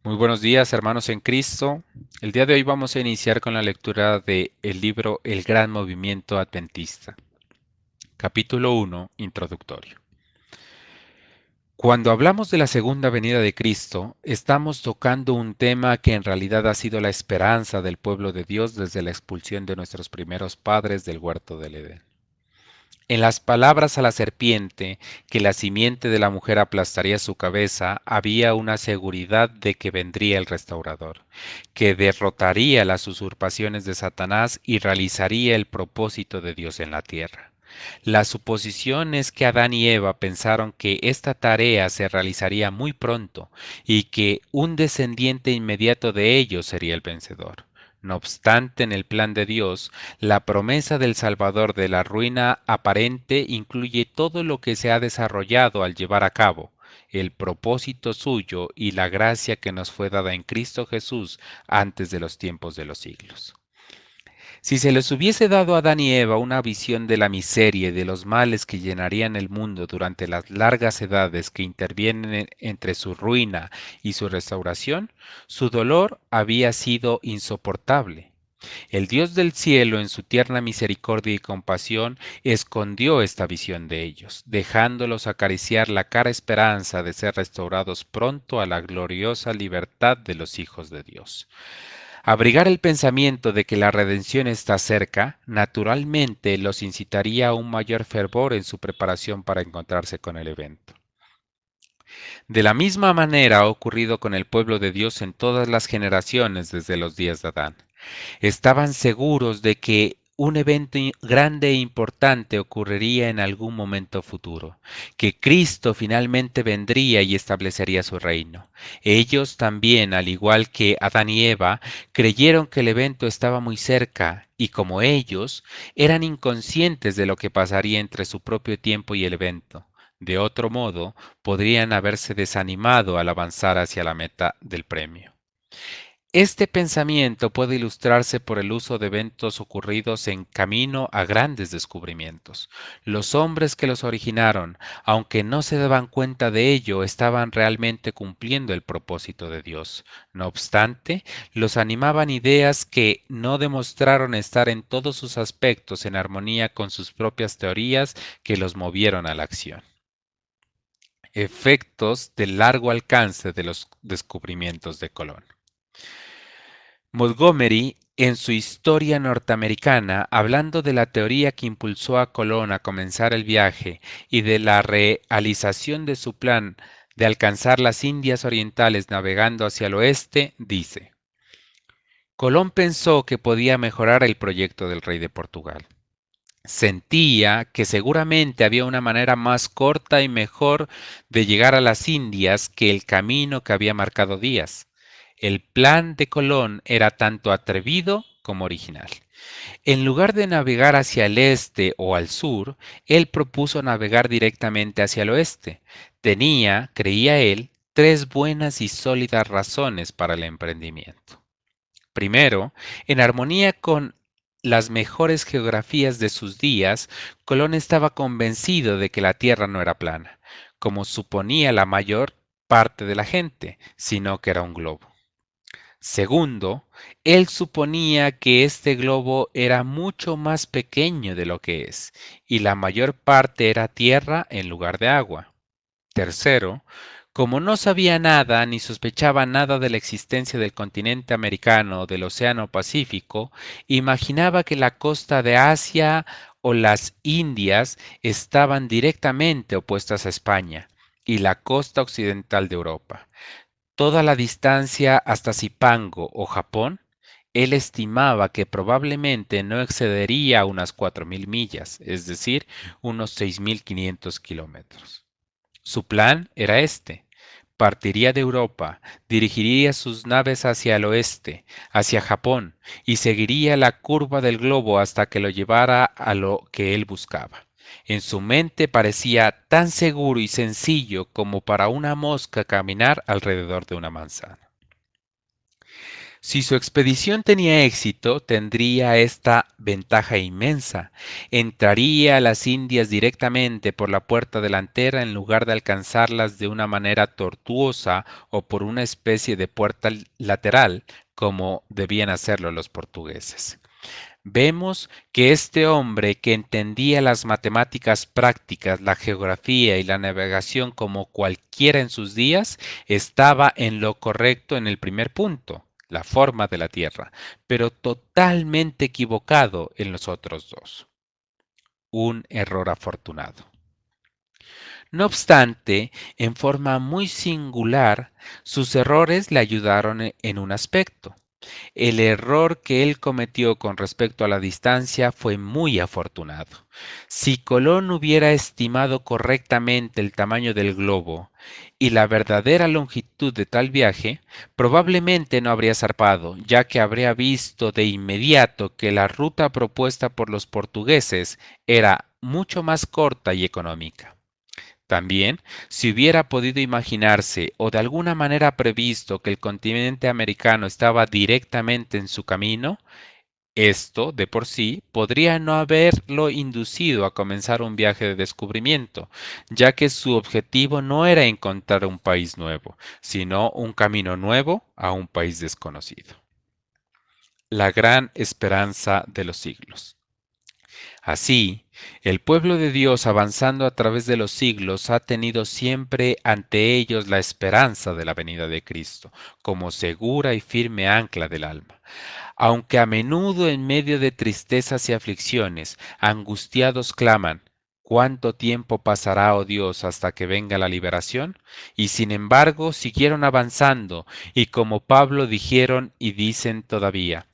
Muy buenos días, hermanos en Cristo. El día de hoy vamos a iniciar con la lectura de el libro El Gran Movimiento Adventista. Capítulo 1, Introductorio. Cuando hablamos de la segunda venida de Cristo, estamos tocando un tema que en realidad ha sido la esperanza del pueblo de Dios desde la expulsión de nuestros primeros padres del huerto del Edén. En las palabras a la serpiente, que la simiente de la mujer aplastaría su cabeza, había una seguridad de que vendría el restaurador, que derrotaría las usurpaciones de Satanás y realizaría el propósito de Dios en la tierra. La suposición es que Adán y Eva pensaron que esta tarea se realizaría muy pronto y que un descendiente inmediato de ellos sería el vencedor. No obstante, en el plan de Dios, la promesa del Salvador de la ruina aparente incluye todo lo que se ha desarrollado al llevar a cabo el propósito suyo y la gracia que nos fue dada en Cristo Jesús antes de los tiempos de los siglos. Si se les hubiese dado a Adán y Eva una visión de la miseria y de los males que llenarían el mundo durante las largas edades que intervienen entre su ruina y su restauración, su dolor había sido insoportable. El Dios del cielo, en su tierna misericordia y compasión, escondió esta visión de ellos, dejándolos acariciar la cara esperanza de ser restaurados pronto a la gloriosa libertad de los hijos de Dios. Abrigar el pensamiento de que la redención está cerca, naturalmente los incitaría a un mayor fervor en su preparación para encontrarse con el evento. De la misma manera ha ocurrido con el pueblo de Dios en todas las generaciones desde los días de Adán. Estaban seguros de que un evento grande e importante ocurriría en algún momento futuro, que Cristo finalmente vendría y establecería su reino. Ellos también, al igual que Adán y Eva, creyeron que el evento estaba muy cerca y como ellos, eran inconscientes de lo que pasaría entre su propio tiempo y el evento. De otro modo, podrían haberse desanimado al avanzar hacia la meta del premio. Este pensamiento puede ilustrarse por el uso de eventos ocurridos en camino a grandes descubrimientos. Los hombres que los originaron, aunque no se daban cuenta de ello, estaban realmente cumpliendo el propósito de Dios. No obstante, los animaban ideas que no demostraron estar en todos sus aspectos en armonía con sus propias teorías que los movieron a la acción. Efectos de largo alcance de los descubrimientos de Colón. Montgomery, en su Historia Norteamericana, hablando de la teoría que impulsó a Colón a comenzar el viaje y de la realización de su plan de alcanzar las Indias Orientales navegando hacia el oeste, dice: Colón pensó que podía mejorar el proyecto del rey de Portugal. Sentía que seguramente había una manera más corta y mejor de llegar a las Indias que el camino que había marcado Díaz. El plan de Colón era tanto atrevido como original. En lugar de navegar hacia el este o al sur, él propuso navegar directamente hacia el oeste. Tenía, creía él, tres buenas y sólidas razones para el emprendimiento. Primero, en armonía con las mejores geografías de sus días, Colón estaba convencido de que la Tierra no era plana, como suponía la mayor parte de la gente, sino que era un globo. Segundo, él suponía que este globo era mucho más pequeño de lo que es, y la mayor parte era tierra en lugar de agua. Tercero, como no sabía nada ni sospechaba nada de la existencia del continente americano o del Océano Pacífico, imaginaba que la costa de Asia o las Indias estaban directamente opuestas a España y la costa occidental de Europa. Toda la distancia hasta Zipango o Japón, él estimaba que probablemente no excedería unas 4.000 millas, es decir, unos 6.500 kilómetros. Su plan era este: partiría de Europa, dirigiría sus naves hacia el oeste, hacia Japón, y seguiría la curva del globo hasta que lo llevara a lo que él buscaba. En su mente parecía tan seguro y sencillo como para una mosca caminar alrededor de una manzana. Si su expedición tenía éxito, tendría esta ventaja inmensa. Entraría a las Indias directamente por la puerta delantera en lugar de alcanzarlas de una manera tortuosa o por una especie de puerta lateral, como debían hacerlo los portugueses. Vemos que este hombre que entendía las matemáticas prácticas, la geografía y la navegación como cualquiera en sus días, estaba en lo correcto en el primer punto, la forma de la Tierra, pero totalmente equivocado en los otros dos. Un error afortunado. No obstante, en forma muy singular, sus errores le ayudaron en un aspecto. El error que él cometió con respecto a la distancia fue muy afortunado. Si Colón hubiera estimado correctamente el tamaño del globo y la verdadera longitud de tal viaje, probablemente no habría zarpado, ya que habría visto de inmediato que la ruta propuesta por los portugueses era mucho más corta y económica. También, si hubiera podido imaginarse o de alguna manera previsto que el continente americano estaba directamente en su camino, esto, de por sí, podría no haberlo inducido a comenzar un viaje de descubrimiento, ya que su objetivo no era encontrar un país nuevo, sino un camino nuevo a un país desconocido. La gran esperanza de los siglos. Así, el pueblo de Dios avanzando a través de los siglos ha tenido siempre ante ellos la esperanza de la venida de Cristo, como segura y firme ancla del alma. Aunque a menudo en medio de tristezas y aflicciones, angustiados claman, ¿cuánto tiempo pasará, oh Dios, hasta que venga la liberación? Y sin embargo siguieron avanzando, y como Pablo dijeron y dicen todavía,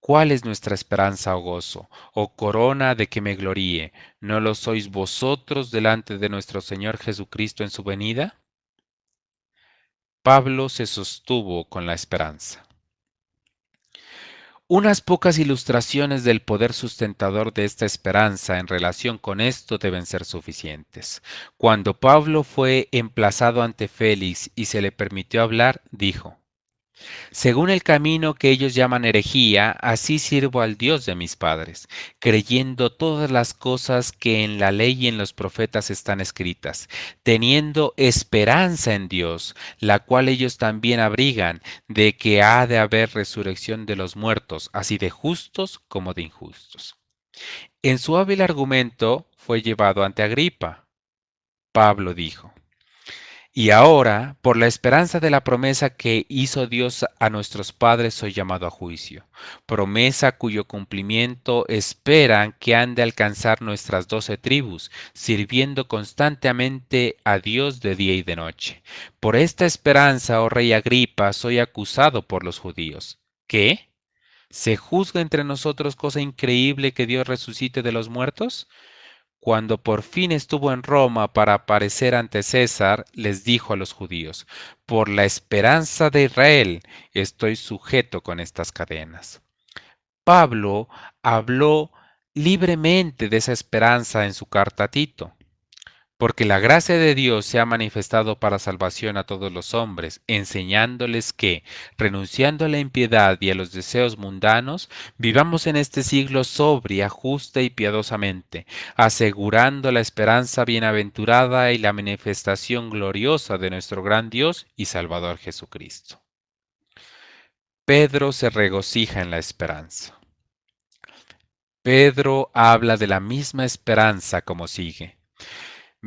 ¿cuál es nuestra esperanza o gozo, o corona de que me gloríe? ¿No lo sois vosotros delante de nuestro Señor Jesucristo en su venida? Pablo se sostuvo con la esperanza. Unas pocas ilustraciones del poder sustentador de esta esperanza en relación con esto deben ser suficientes. Cuando Pablo fue emplazado ante Félix y se le permitió hablar, dijo, según el camino que ellos llaman herejía, así sirvo al Dios de mis padres, creyendo todas las cosas que en la ley y en los profetas están escritas, teniendo esperanza en Dios, la cual ellos también abrigan, de que ha de haber resurrección de los muertos, así de justos como de injustos. En su hábil argumento fue llevado ante Agripa. Pablo dijo, y ahora, por la esperanza de la promesa que hizo Dios a nuestros padres, soy llamado a juicio, promesa cuyo cumplimiento esperan que han de alcanzar nuestras 12 tribus, sirviendo constantemente a Dios de día y de noche. Por esta esperanza, oh rey Agripa, soy acusado por los judíos. ¿Qué? ¿Se juzga entre nosotros cosa increíble que Dios resucite de los muertos? Cuando por fin estuvo en Roma para aparecer ante César, les dijo a los judíos, por la esperanza de Israel estoy sujeto con estas cadenas. Pablo habló libremente de esa esperanza en su carta a Tito. Porque la gracia de Dios se ha manifestado para salvación a todos los hombres, enseñándoles que, renunciando a la impiedad y a los deseos mundanos, vivamos en este siglo sobria, justa y piadosamente, asegurando la esperanza bienaventurada y la manifestación gloriosa de nuestro gran Dios y Salvador Jesucristo. Pedro se regocija en la esperanza. Pedro habla de la misma esperanza como sigue.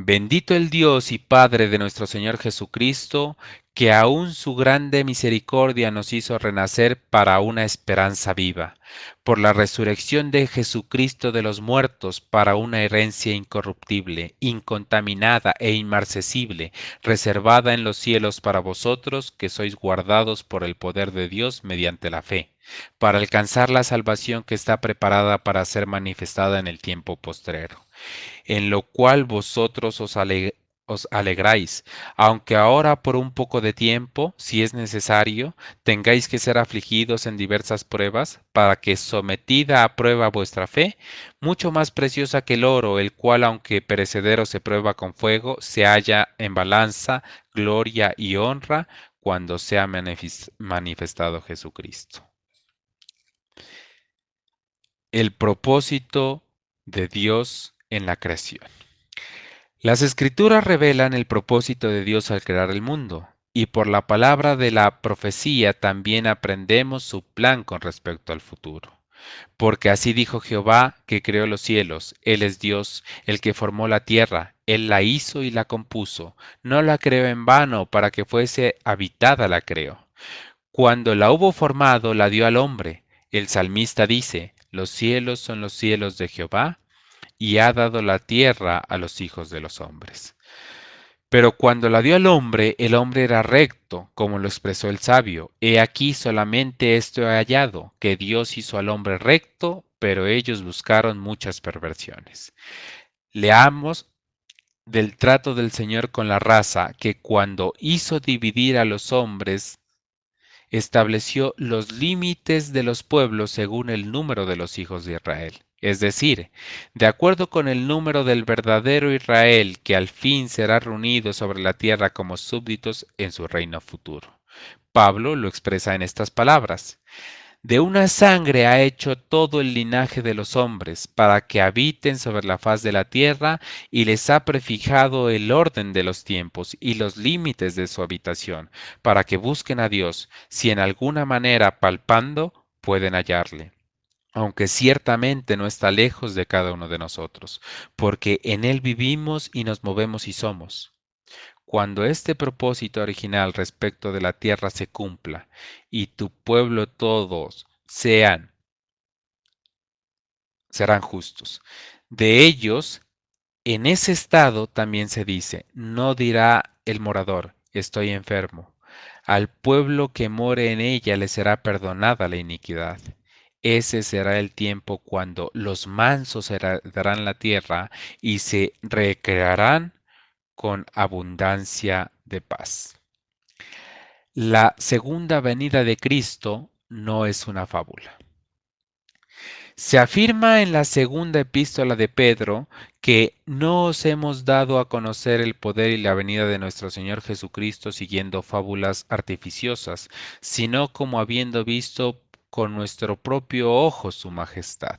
Bendito el Dios y Padre de nuestro Señor Jesucristo, que aún su grande misericordia nos hizo renacer para una esperanza viva, por la resurrección de Jesucristo de los muertos para una herencia incorruptible, incontaminada e inmarcesible, reservada en los cielos para vosotros, que sois guardados por el poder de Dios mediante la fe, para alcanzar la salvación que está preparada para ser manifestada en el tiempo postrero, en lo cual vosotros os alegráis, aunque ahora por un poco de tiempo, si es necesario, tengáis que ser afligidos en diversas pruebas, para que sometida a prueba vuestra fe, mucho más preciosa que el oro, el cual aunque perecedero se prueba con fuego, se halla en balanza, gloria y honra, cuando sea manifestado Jesucristo. El propósito de Dios en la creación. Las Escrituras revelan el propósito de Dios al crear el mundo, y por la palabra de la profecía también aprendemos su plan con respecto al futuro. Porque así dijo Jehová, que creó los cielos: Él es Dios, el que formó la tierra, Él la hizo y la compuso. No la creó en vano, para que fuese habitada la creó. Cuando la hubo formado, la dio al hombre. El salmista dice: Los cielos son los cielos de Jehová, y ha dado la tierra a los hijos de los hombres. Pero cuando la dio al hombre, el hombre era recto, como lo expresó el sabio. He aquí solamente esto he hallado, que Dios hizo al hombre recto, pero ellos buscaron muchas perversiones. Leamos del trato del Señor con la raza, que cuando hizo dividir a los hombres, estableció los límites de los pueblos según el número de los hijos de Israel. Es decir, de acuerdo con el número del verdadero Israel, que al fin será reunido sobre la tierra como súbditos en su reino futuro. Pablo lo expresa en estas palabras: de una sangre ha hecho todo el linaje de los hombres, para que habiten sobre la faz de la tierra, y les ha prefijado el orden de los tiempos y los límites de su habitación, para que busquen a Dios, si en alguna manera palpando pueden hallarle, aunque ciertamente no está lejos de cada uno de nosotros, porque en Él vivimos y nos movemos y somos. Cuando este propósito original respecto de la tierra se cumpla, y tu pueblo todos serán justos. De ellos, en ese estado también se dice: no dirá el morador, estoy enfermo. Al pueblo que more en ella le será perdonada la iniquidad. Ese será el tiempo cuando los mansos heredarán la tierra y se recrearán con abundancia de paz. La segunda venida de Cristo no es una fábula. Se afirma en la segunda epístola de Pedro que no os hemos dado a conocer el poder y la venida de nuestro Señor Jesucristo siguiendo fábulas artificiosas, sino como habiendo visto con nuestro propio ojo su majestad.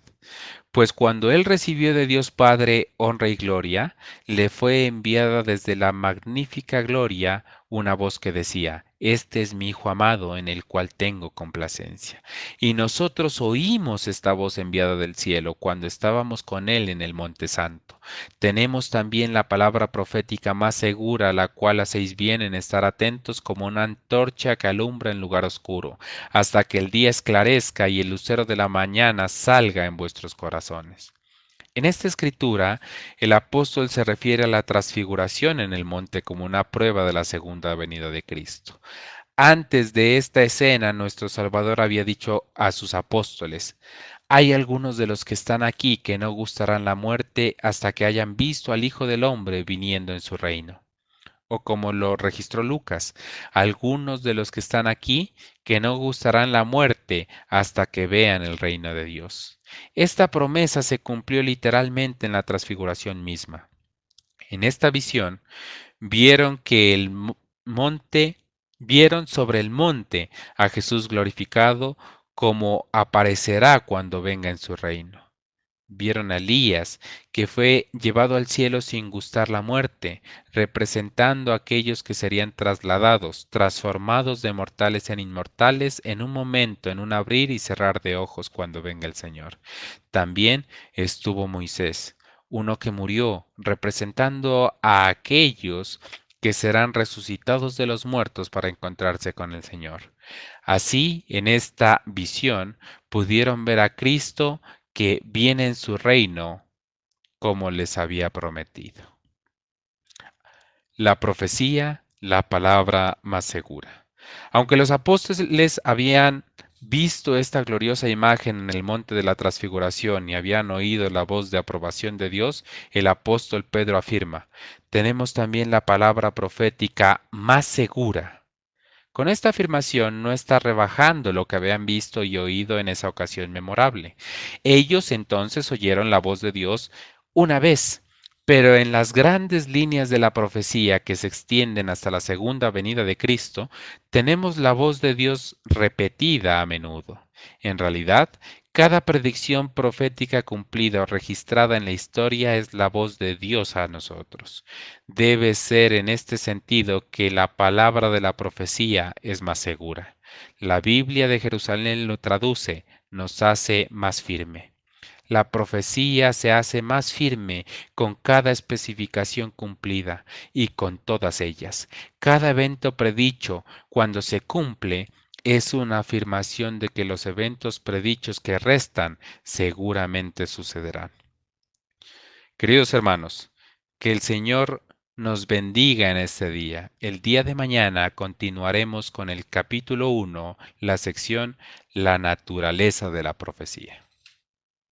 Pues cuando él recibió de Dios Padre honra y gloria, le fue enviada desde la magnífica gloria una voz que decía: Este es mi Hijo amado, en el cual tengo complacencia. Y nosotros oímos esta voz enviada del cielo cuando estábamos con él en el Monte Santo. Tenemos también la palabra profética más segura, la cual hacéis bien en estar atentos como una antorcha que alumbra en lugar oscuro, hasta que el día esclarezca y el lucero de la mañana salga en vuestros corazones. En esta escritura, el apóstol se refiere a la transfiguración en el monte como una prueba de la segunda venida de Cristo. Antes de esta escena, nuestro Salvador había dicho a sus apóstoles: hay algunos de los que están aquí que no gustarán la muerte hasta que hayan visto al Hijo del Hombre viniendo en su reino. O como lo registró Lucas: algunos de los que están aquí que no gustarán la muerte hasta que vean el reino de Dios. Esta promesa se cumplió literalmente en la transfiguración misma. En esta visión vieron que el monte, vieron sobre el monte a Jesús glorificado, como aparecerá cuando venga en su reino. Vieron a Elías, que fue llevado al cielo sin gustar la muerte, representando a aquellos que serían trasladados, transformados de mortales en inmortales en un momento, en un abrir y cerrar de ojos cuando venga el Señor. También estuvo Moisés, uno que murió, representando a aquellos que serán resucitados de los muertos para encontrarse con el Señor. Así, en esta visión, pudieron ver a Cristo que viene en su reino como les había prometido. La profecía, la palabra más segura. Aunque los apóstoles habían visto esta gloriosa imagen en el monte de la transfiguración y habían oído la voz de aprobación de Dios, el apóstol Pedro afirma: tenemos también la palabra profética más segura. Con esta afirmación no está rebajando lo que habían visto y oído en esa ocasión memorable. Ellos entonces oyeron la voz de Dios una vez, Pero en las grandes líneas de la profecía que se extienden hasta la segunda venida de Cristo, tenemos la voz de Dios repetida a menudo. En realidad, cada predicción profética cumplida o registrada en la historia es la voz de Dios a nosotros. Debe ser en este sentido que la palabra de la profecía es más segura. La Biblia de Jerusalén lo traduce, nos hace más firme. La profecía se hace más firme con cada especificación cumplida y con todas ellas. Cada evento predicho, cuando se cumple, es una afirmación de que los eventos predichos que restan seguramente sucederán. Queridos hermanos, que el Señor nos bendiga en este día. El día de mañana continuaremos con el capítulo 1, la sección La naturaleza de la profecía.